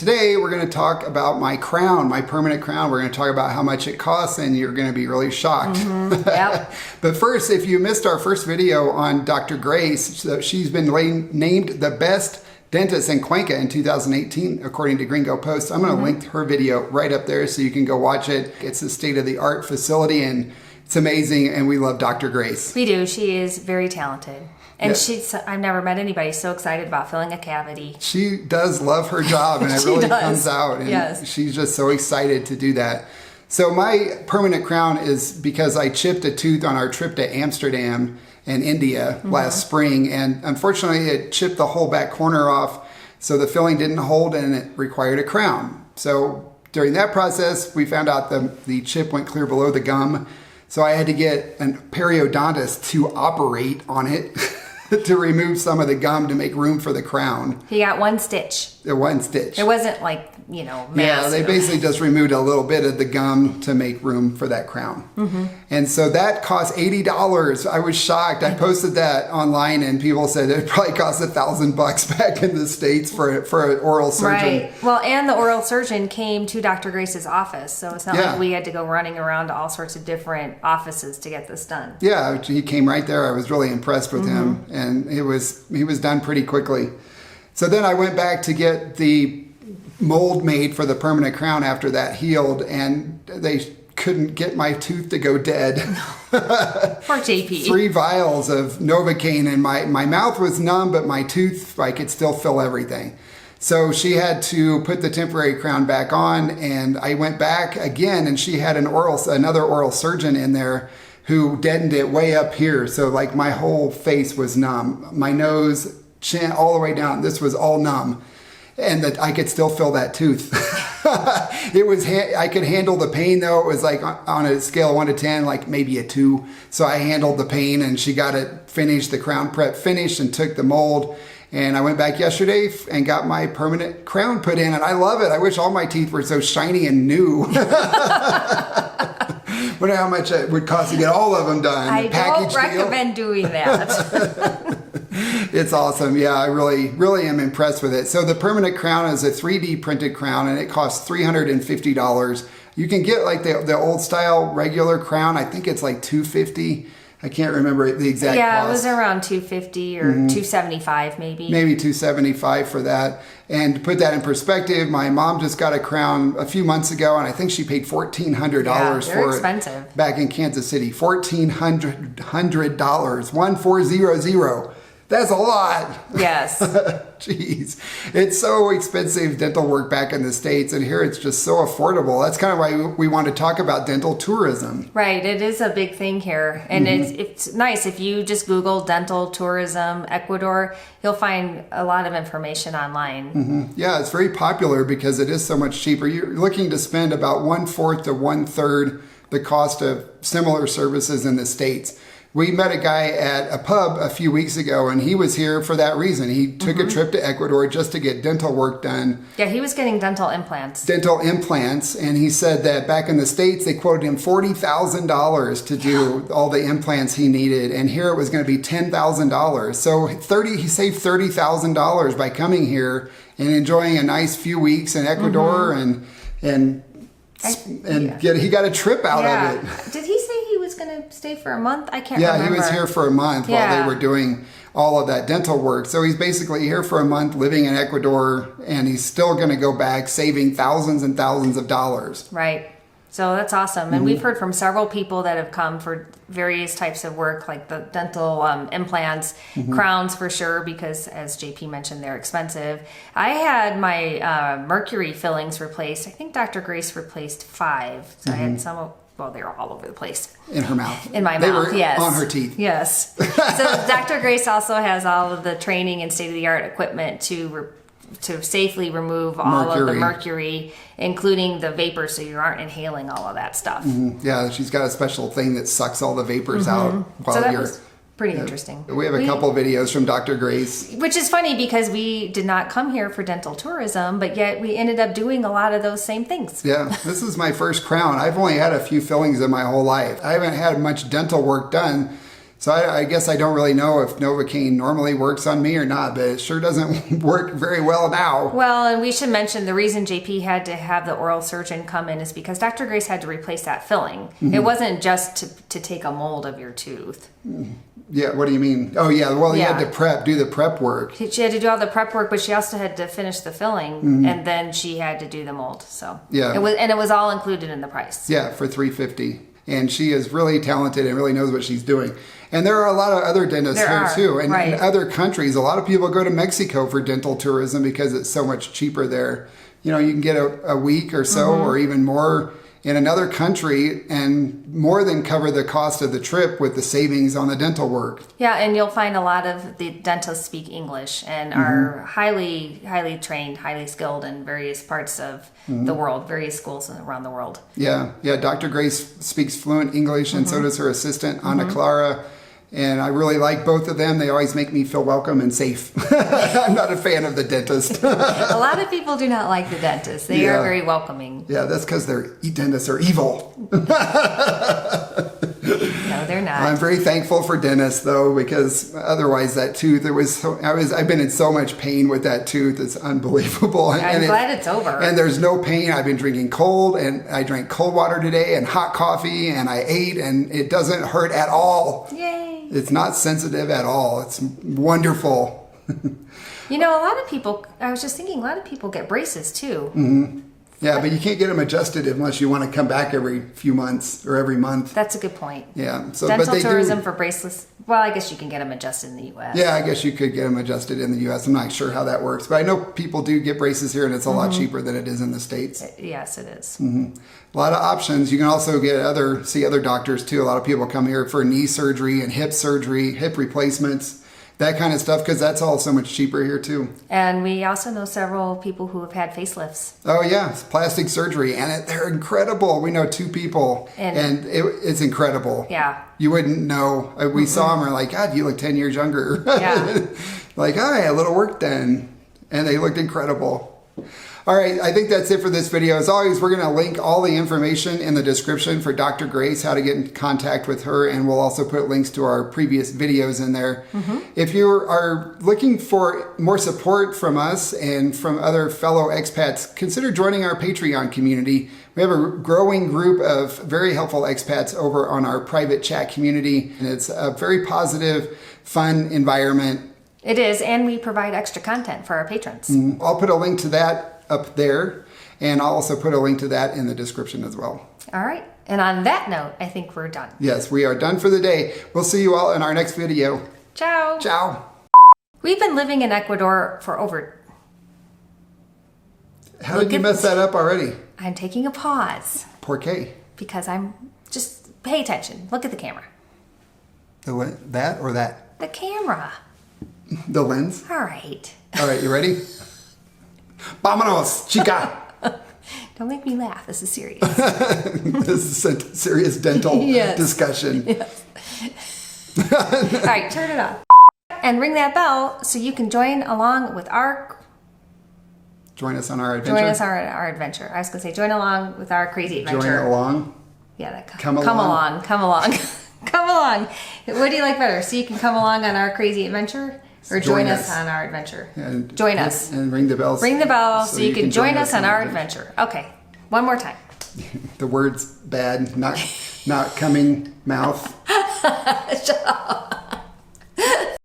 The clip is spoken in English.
Today we're going to talk about my crown, my permanent crown. We're going to talk about how much it costs and you're going to be really shocked. Yep. But first, if you missed our first video on Dr. Grace, she's been named the best dentist in Cuenca in 2018, according to Gringo Post. I'm going to link her video right up there so you can go watch it. It's a state-of-the-art facility and it's amazing, and we love Dr. Grace. We do. She is very talented. And Yeah. I've never met anybody so excited about filling a cavity. She does love her job, and it really comes out. And yes. She's just so excited to do that. So my permanent crown is because I chipped a tooth on our trip to Amsterdam and India last spring, and unfortunately it chipped the whole back corner off, so the filling didn't hold and it required a crown. So during that process, we found out the chip went clear below the gum, so I had to get a periodontist to operate on it to remove some of the gum to make room for the crown. He got one stitch. One stitch. It wasn't like, massive. Yeah, they basically just removed a little bit of the gum to make room for that crown. And so that cost $80. I was shocked. I posted that online and people said it probably cost $1,000 back in the States for an oral surgeon. Right. Well, and the oral surgeon came to Dr. Grace's office. So it's not Yeah. like we had to go running around to all sorts of different offices to get this done. Yeah, he came right there. I was really impressed with him, and he was done pretty quickly. So then I went back to get the mold made for the permanent crown after that healed, and they couldn't get my tooth to go dead. Poor JP. 3 vials of Novocaine, and my mouth was numb, but my tooth, I could still feel everything. So she had to put the temporary crown back on, and I went back again, and she had another oral surgeon in there who deadened it way up here. So like my whole face was numb. My nose, chin, all the way down. This was all numb. And that I could still feel that tooth. I could handle the pain though. It was like on a scale of 1 to 10, like maybe a 2. So I handled the pain, and she got it finished, the crown prep finished, and took the mold. And I went back yesterday and got my permanent crown put in, and I love it. I wish all my teeth were so shiny and new. Wonder how much it would cost to get all of them done. I don't recommend doing that. It's awesome. Yeah, I really am impressed with it. So the permanent crown is a 3D printed crown, and it costs $350. You can get like the old style regular crown. I think it's like $250. I can't remember the exact cost. Yeah, it was around $250 or $275 maybe. Maybe $275 for that. And to put that in perspective, my mom just got a crown a few months ago, and I think she paid $1,400 for expensive. it back in Kansas City. $1,400. 1400. That's a lot. Yes. Jeez. It's so expensive, dental work back in the States, and here it's just so affordable. That's kind of why we want to talk about dental tourism. Right. It is a big thing here. And it's nice. If you just Google dental tourism Ecuador, you'll find a lot of information online. Yeah, it's very popular because it is so much cheaper. You're looking to spend about 1/4 to 1/3 the cost of similar services in the States. We met a guy at a pub a few weeks ago, and he was here for that reason. He took a trip to Ecuador just to get dental work done. Yeah, he was getting dental implants. And he said that back in the States, they quoted him $40,000 to do all the implants he needed, and here it was going to be $10,000. So he saved $30,000 by coming here and enjoying a nice few weeks in Ecuador, he got a trip out of it. Did he say he was going to stay for a month? I can't remember. Yeah, he was here for a month while they were doing all of that dental work. So he's basically here for a month living in Ecuador, and he's still going to go back saving thousands and thousands of dollars. Right. So that's awesome. And we've heard from several people that have come for various types of work, like the dental implants, crowns for sure, because as JP mentioned, they're expensive. I had my mercury fillings replaced. I think Dr. Grace replaced 5. So I had some they were all over the place. In her mouth. In my mouth, they were yes. on her teeth. Yes. So Dr. Grace also has all of the training and state-of-the-art equipment to safely remove all of the mercury, including the vapor, so you aren't inhaling all of that stuff. Yeah, she's got a special thing that sucks all the vapors out while you're... Was pretty interesting. We have a couple videos from Dr. Grace. Which is funny because we did not come here for dental tourism, but yet we ended up doing a lot of those same things. Yeah, this is my first crown. I've only had a few fillings in my whole life. I haven't had much dental work done So I guess I don't really know if Novocaine normally works on me or not, but it sure doesn't work very well now. Well, and we should mention the reason JP had to have the oral surgeon come in is because Dr. Grace had to replace that filling. Mm-hmm. It wasn't just to take a mold of your tooth. Yeah, what do you mean? Oh, yeah, well, you had to do the prep work. She had to do all the prep work, but she also had to finish the filling, and then she had to do the mold. So yeah, it was all included in the price. Yeah, for $350. And she is really talented and really knows what she's doing. And there are a lot of other dentists here too. And in other countries, a lot of people go to Mexico for dental tourism because it's so much cheaper there. You know, you can get a week or so or even more in another country and more than cover the cost of the trip with the savings on the dental work. Yeah, and you'll find a lot of the dentists speak English and are highly, highly trained, highly skilled in various parts of the world, various schools around the world. Yeah, Dr. Grace speaks fluent English and so does her assistant, Ana Clara. And I really like both of them. They always make me feel welcome and safe. I'm not a fan of the dentist. A lot of people do not like the dentist. They are very welcoming. Yeah, that's because dentists are evil. No, they're not. I'm very thankful for dentists though, because otherwise that tooth, I've been in so much pain with that tooth. It's unbelievable. I'm glad it's over. And there's no pain. I've been drinking cold, and I drank cold water today and hot coffee, and I ate, and it doesn't hurt at all. Yay. It's not sensitive at all. It's wonderful. You know, I was just thinking, a lot of people get braces too. Mm-hmm. Yeah, but you can't get them adjusted unless you want to come back every few months or every month. That's a good point. Yeah. So, dental tourism for bracelets. Well, I guess you can get them adjusted in the U.S. Yeah, I guess you could get them adjusted in the U.S. I'm not sure how that works, but I know people do get braces here, and it's a lot cheaper than it is in the States. Yes, it is. Mm-hmm. A lot of options. You can also see other doctors too. A lot of people come here for knee surgery and hip surgery, hip replacements, that kind of stuff, because that's all so much cheaper here too. And we also know several people who have had facelifts. Oh yeah, it's plastic surgery, and they're incredible. We know 2 people, and it's incredible. Yeah. You wouldn't know. We saw them, we're like, God, you look 10 years younger. Yeah. Like, oh, I had a little work done, and they looked incredible. All right, I think that's it for this video. As always, we're going to link all the information in the description for Dr. Grace, how to get in contact with her, and we'll also put links to our previous videos in there. If you are looking for more support from us and from other fellow expats, consider joining our Patreon community. We have a growing group of very helpful expats over on our private chat community, and it's a very positive, fun environment. It is, and we provide extra content for our patrons. I'll put a link to that up there, and I'll also put a link to that in the description as well. All right, and on that note, I think we're done. Yes, we are done for the day. We'll see you all in our next video. Ciao. Ciao. We've been living in Ecuador for over... How did you mess that up already? I'm taking a pause. Por qué? Because just pay attention. Look at the camera. That or that? The camera. The lens? All right. All right, you ready? Vámonos, chica! Don't make me laugh. This is serious. This is a serious dental discussion. Yes. All right, turn it off. And ring that bell so you can join along with our... Join us on our adventure? Join us on our adventure. I was going to say join along with our crazy adventure. Join along? Yeah, come along. Come along. Come along. What do you like better? So you can come along on our crazy adventure? Or join us on our adventure. And join us. And ring the bell. Ring the bell so you can join us on our adventure. Okay, one more time. The word's bad, not coming, mouth. Shut up.